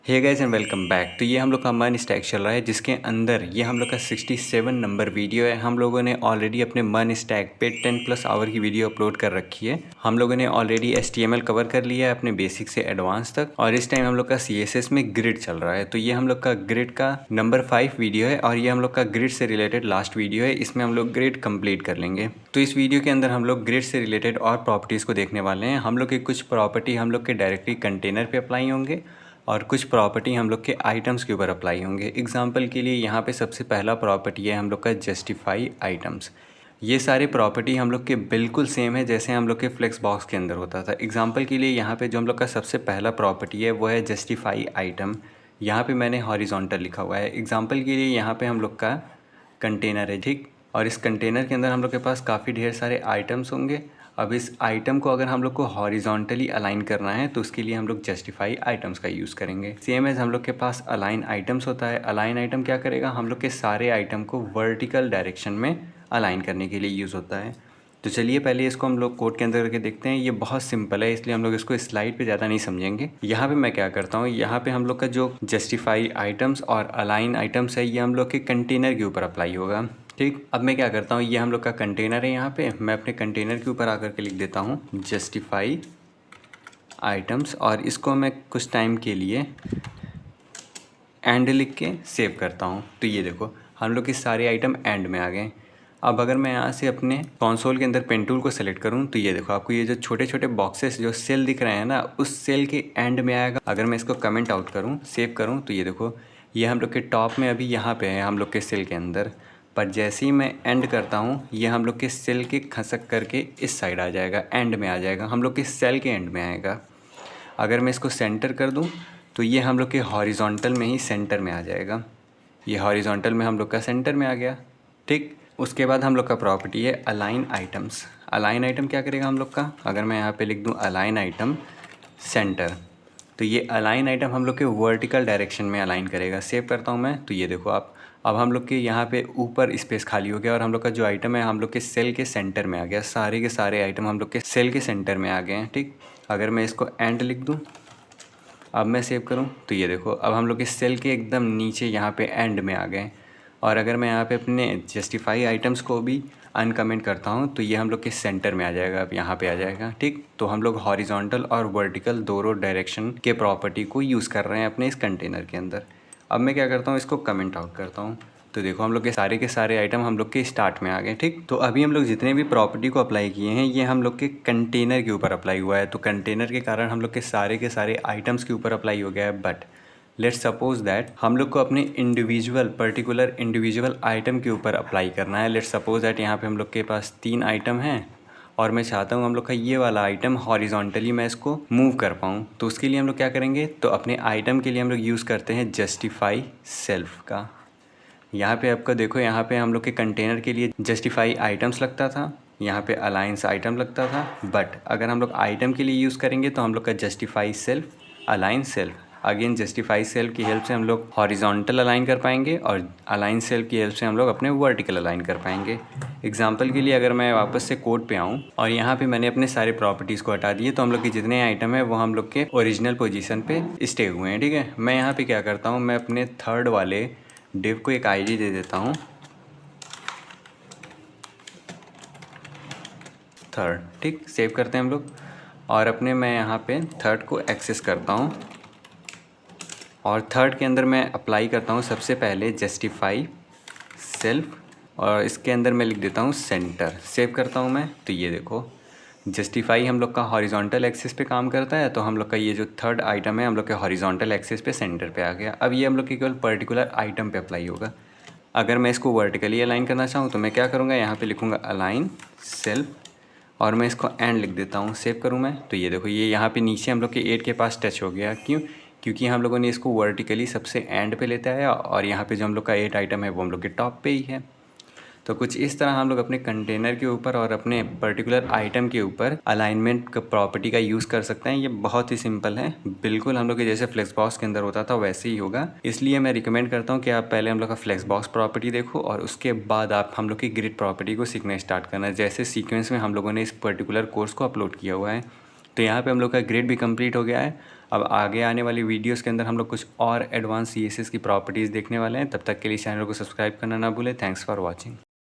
Hey guys and welcome back. तो ये हम लोग का मन स्टैक चल रहा है जिसके अंदर ये हम लोग का 67 नंबर वीडियो है। हम लोगों ने ऑलरेडी अपने मन स्टैक पे 10+ आवर की वीडियो अपलोड कर रखी है। हम लोगों ने ऑलरेडी HTML कवर कर लिया है अपने बेसिक से एडवांस तक, और इस टाइम हम लोग का CSS में ग्रिड चल रहा है। तो ये हम लोग का ग्रिड का नंबर 5 वीडियो है और ये हम लोग का ग्रिड से रिलेटेड लास्ट वीडियो है। इसमें हम लोग ग्रिड कंप्लीट कर लेंगे। तो इस वीडियो के अंदर हम लोग ग्रिड से रिलेटेड और प्रॉपर्टीज़ को देखने वाले हैं। हम लोग के कुछ प्रॉपर्टी हम लोग के डायरेक्टली कंटेनर पे अप्लाई होंगे और कुछ प्रॉपर्टी हम लोग के आइटम्स के ऊपर अप्लाई होंगे। एग्जांपल के लिए यहाँ पे सबसे पहला प्रॉपर्टी है हम लोग का जस्टिफाई आइटम्स। ये सारे प्रॉपर्टी हम लोग के बिल्कुल सेम है जैसे हम लोग के फ्लेक्स बॉक्स के अंदर होता था। एग्जांपल के लिए यहाँ पे जो हम लोग का सबसे पहला प्रॉपर्टी है वो है जस्टिफाई आइटम। यहाँ पे मैंने हॉरिजॉन्टल लिखा हुआ है। एग्जांपल के लिए यहाँ पे हम लोग का कंटेनर है, ठीक। और इस कंटेनर के अंदर हम लोग के पास काफ़ी ढेर सारे आइटम्स होंगे। अब इस आइटम को अगर हम लोग को हॉरिजॉन्टली अलाइन करना है तो उसके लिए हम लोग जस्टिफाई आइटम्स का यूज़ करेंगे। सेम एज हम लोग के पास अलाइन आइटम्स होता है। अलाइन आइटम क्या करेगा, हम लोग के सारे आइटम को वर्टिकल डायरेक्शन में अलाइन करने के लिए यूज़ होता है। तो चलिए पहले इसको हम लोग कोड के अंदर करके देखते हैं। ये बहुत सिंपल है इसलिए हम लोग इसको स्लाइड पे ज़्यादा नहीं समझेंगे। यहाँ पे मैं क्या करता हूँ, यहाँ पे हम लोग का जो जस्टिफाई आइटम्स और अलाइन आइटम्स है ये हम लोग के कंटेनर के ऊपर अप्लाई होगा, ठीक। अब मैं क्या करता हूँ, ये हम लोग का कंटेनर है। यहाँ पे मैं अपने कंटेनर के ऊपर आकर के लिख देता हूँ जस्टिफाई आइटम्स और इसको मैं कुछ टाइम के लिए एंड लिख के सेव करता हूँ। तो ये देखो हम लोग के सारे आइटम एंड में आ गए। अब अगर मैं यहाँ से अपने कंसोल के अंदर पेन टूल को सेलेक्ट करूँ तो ये देखो आपको ये जो छोटे छोटे बॉक्सेस जो सेल दिख रहे हैं ना, उस सेल के एंड में आएगा। अगर मैं इसको कमेंट आउट करूँ, सेव करूँ, तो ये देखो ये हम लोग के टॉप में अभी यहाँ पे है हम लोग के सेल के अंदर, पर जैसे ही मैं एंड करता हूँ ये हम लोग के सेल के खसक करके इस साइड आ जाएगा, एंड में आ जाएगा, हम लोग के सेल के एंड में आएगा। अगर मैं इसको सेंटर कर दूँ तो ये हम लोग के हॉरिजॉन्टल में ही सेंटर में आ जाएगा। ये हॉरिजॉन्टल में हम लोग का सेंटर में आ गया, ठीक। उसके बाद हम लोग का प्रॉपर्टी है अलाइन आइटम्स। अलाइन आइटम क्या करेगा हम लोग का, अगर मैं यहाँ पे लिख दूँ अलाइन आइटम सेंटर, तो ये अलाइन आइटम हम लोग के वर्टिकल डायरेक्शन में अलाइन करेगा। सेव करता हूँ मैं, तो ये देखो आप अब हम लोग के यहाँ पे ऊपर स्पेस खाली हो गया और हम लोग का जो आइटम है हम लोग के सेल के सेंटर में आ गया। सारे के सारे आइटम हम लोग के सेल के सेंटर में आ गए हैं, ठीक। अगर मैं इसको एंड लिख दूँ, अब मैं सेव करूं तो ये देखो अब हम लोग इस सेल के एकदम नीचे यहाँ पे एंड में आ गए। और अगर मैं यहाँ पे अपने जस्टिफाई आइटम्स को भी अनकमेंट करता हूँ तो ये हम लोग के सेंटर में आ जाएगा, अब यहाँ पे आ जाएगा, ठीक। तो हम लोग हॉरिजॉन्टल और वर्टिकल दोनों डायरेक्शन के प्रॉपर्टी को यूज़ कर रहे हैं अपने इस कंटेनर के अंदर। अब मैं क्या करता हूँ, इसको कमेंट आउट करता हूँ। तो देखो हम लोग के सारे आइटम हम लोग के स्टार्ट में आ गए, ठीक। तो अभी हम लोग जितने भी प्रॉपर्टी को अप्लाई किए हैं ये हम लोग के कंटेनर के ऊपर अप्लाई हुआ है। तो कंटेनर के कारण हम लोग के सारे आइटम्स के ऊपर अप्लाई हो गया है। बट लेट्स सपोज दैट हम लोग को अपने पर्टिकुलर इंडिविजुअल आइटम के ऊपर अप्लाई करना है। लेट्स सपोज दैट यहाँ पे हम लोग के पास 3 आइटम हैं और मैं चाहता हूँ हम लोग का ये वाला आइटम हॉरिजॉन्टली मैं इसको मूव कर पाऊँ। तो उसके लिए हम लोग क्या करेंगे, तो अपने आइटम के लिए हम लोग यूज़ करते हैं जस्टिफाई सेल्फ का। यहाँ पे आपका देखो यहाँ पे हम लोग के कंटेनर के लिए जस्टिफाई आइटम्स लगता था, यहाँ पे अलाइंस आइटम लगता था। बट अगर हम लोग आइटम के लिए यूज़ करेंगे तो हम लोग का justify self, align self. Again justify self की हेल्प से हम लोग हॉरिजॉन्टल अलाइन कर पाएंगे और अलाइन सेल्फ की हेल्प से हम लोग अपने वर्टिकल अलाइन कर पाएंगे। एग्जाम्पल के लिए अगर मैं वापस से कोड पे आऊँ और यहाँ पे मैंने अपने सारे प्रॉपर्टीज़ को हटा दिए तो हम लोग के जितने आइटम है वो हम लोग के ओरिजिनल पोजीशन पे स्टे हुए हैं, ठीक है। मैं यहाँ पे क्या करता हूँ, मैं अपने थर्ड वाले डिव को एक आईडी दे देता हूँ थर्ड, ठीक। सेव करते हैं हम लोग और अपने मैं यहाँ पे थर्ड को एक्सेस करता हूँ और थर्ड के अंदर मैं अप्लाई करता हूँ सबसे पहले जस्टिफाई सेल्फ और इसके अंदर मैं लिख देता हूँ सेंटर। सेव करता हूँ मैं, तो ये देखो जस्टिफाई हम लोग का हॉरिजॉन्टल एक्सिस पे काम करता है, तो हम लोग का ये जो थर्ड आइटम है हम लोग के हॉरिजॉन्टल एक्सिस पे सेंटर पे आ गया। अब ये हम लोग के केवल पर्टिकुलर आइटम पे अप्लाई होगा। अगर मैं इसको वर्टिकली अलाइन करना चाहूँ तो मैं क्या करूँगा, यहाँ पे लिखूँगा अलाइन सेल्फ और मैं इसको एंड लिख देता हूँ। सेव करूँ मैं, तो ये देखो ये यहाँ पे नीचे हम लोग के 8 के पास टच हो गया। क्यों, क्योंकि हम लोगों ने इसको वर्टिकली सबसे एंड पे लेता है और यहाँ पे जो हम लोग का 8 आइटम है वो हम लोग के टॉप पे ही है। तो कुछ इस तरह हम लोग अपने कंटेनर के ऊपर और अपने पर्टिकुलर आइटम के ऊपर अलाइनमेंट का प्रॉपर्टी का यूज़ कर सकते हैं। ये बहुत ही सिंपल है, बिल्कुल हम लोग के जैसे फ्लेक्स बॉक्स के अंदर होता था वैसे ही होगा। इसलिए मैं रिकमेंड करता हूँ कि आप पहले हम लोग का फ्लेक्स बॉक्स प्रॉपर्टी देखो और उसके बाद आप हम लोग की ग्रिड प्रॉपर्टी को सीखना स्टार्ट करना, जैसे सीक्वेंस में हम लोगों ने इस पर्टिकुलर कोर्स को अपलोड किया हुआ है। तो यहाँ पे हम लोग का ग्रिड भी कंप्लीट हो गया है। अब आगे आने वाली वीडियोस के अंदर हम लोग कुछ और एडवांस CSS की प्रॉपर्टीज़ देखने वाले हैं। तब तक के लिए चैनल को सब्सक्राइब करना ना भूलें। Thanks for watching.